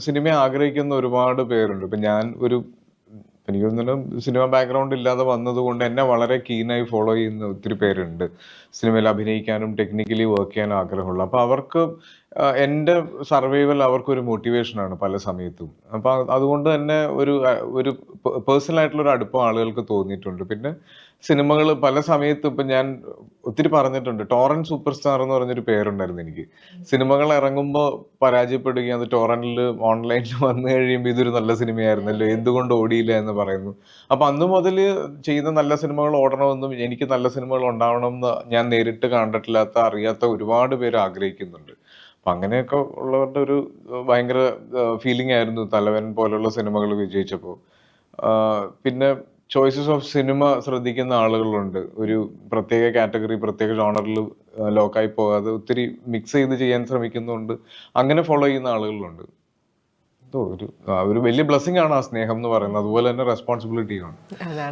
Cinema ആഗ്രഹിക്കുന്ന ഒരുപാട് പേരുണ്ട്. ഇപ്പൊ ഞാൻ എനിക്ക് തോന്നുന്നു സിനിമ ബാക്ക്ഗ്രൗണ്ട് ഇല്ലാതെ വന്നതുകൊണ്ട് എന്നെ വളരെ കീനായി ഫോളോ ചെയ്യുന്ന ഒത്തിരി പേരുണ്ട്. സിനിമയിൽ അഭിനയിക്കാനും ടെക്നിക്കലി വർക്ക് ചെയ്യാനും ആഗ്രഹമുള്ള. അപ്പൊ അവർക്ക് എൻ്റെ സർവൈവൽ അവർക്കൊരു മോട്ടിവേഷനാണ് പല സമയത്തും. അപ്പൊ അതുകൊണ്ട് തന്നെ ഒരു പേഴ്സണൽ ആയിട്ടുള്ള ഒരു അടുപ്പം ആളുകൾക്ക് തോന്നിയിട്ടുണ്ട്. പിന്നെ സിനിമകൾ പല സമയത്തും ഇപ്പൊ ഞാൻ ഒത്തിരി പറഞ്ഞിട്ടുണ്ട്. ടോറന്റ് സൂപ്പർ സ്റ്റാർ എന്ന് പറഞ്ഞൊരു പേരുണ്ടായിരുന്നു എനിക്ക്. സിനിമകൾ ഇറങ്ങുമ്പോൾ പരാജയപ്പെടുകയും അത് ടോറന്റിൽ ഓൺലൈനിൽ വന്നു കഴിയുമ്പോൾ ഇതൊരു നല്ല സിനിമയായിരുന്നല്ലോ, എന്തുകൊണ്ട് ഓടിയില്ല എന്ന് പറയുന്നു. അപ്പൊ അന്ന് മുതൽ ചെയ്യുന്ന നല്ല സിനിമകൾ ഓടണമെന്നും എനിക്ക് നല്ല സിനിമകൾ ഉണ്ടാവണം എന്ന് ഞാൻ നേരിട്ട് കണ്ടിട്ടില്ലാത്ത അറിയാത്ത ഒരുപാട് പേര് ആഗ്രഹിക്കുന്നുണ്ട്. അപ്പൊ അങ്ങനെയൊക്കെ ഉള്ളവരുടെ ഒരു ഭയങ്കര ഫീലിംഗ് ആയിരുന്നു തലവൻ പോലുള്ള സിനിമകൾ വിജയിച്ചപ്പോൾ. പിന്നെ ചോയ്സസ് ഓഫ് സിനിമ ശ്രദ്ധിക്കുന്ന ആളുകളുണ്ട്. ഒരു പ്രത്യേക കാറ്റഗറി പ്രത്യേക ജോണറിൽ ലോക്കായി പോകാതെ ഒത്തിരി മിക്സ് ചെയ്ത് ചെയ്യാൻ ശ്രമിക്കുന്നുണ്ട്. അങ്ങനെ ഫോളോ ചെയ്യുന്ന ആളുകളുണ്ട്. ഒരു വലിയ ബ്ലെസ്സിങ് ആണ് ആ സ്നേഹം എന്ന് പറയുന്നത്. അതുപോലെ തന്നെ റെസ്പോൺസിബിലിറ്റിയാണ്.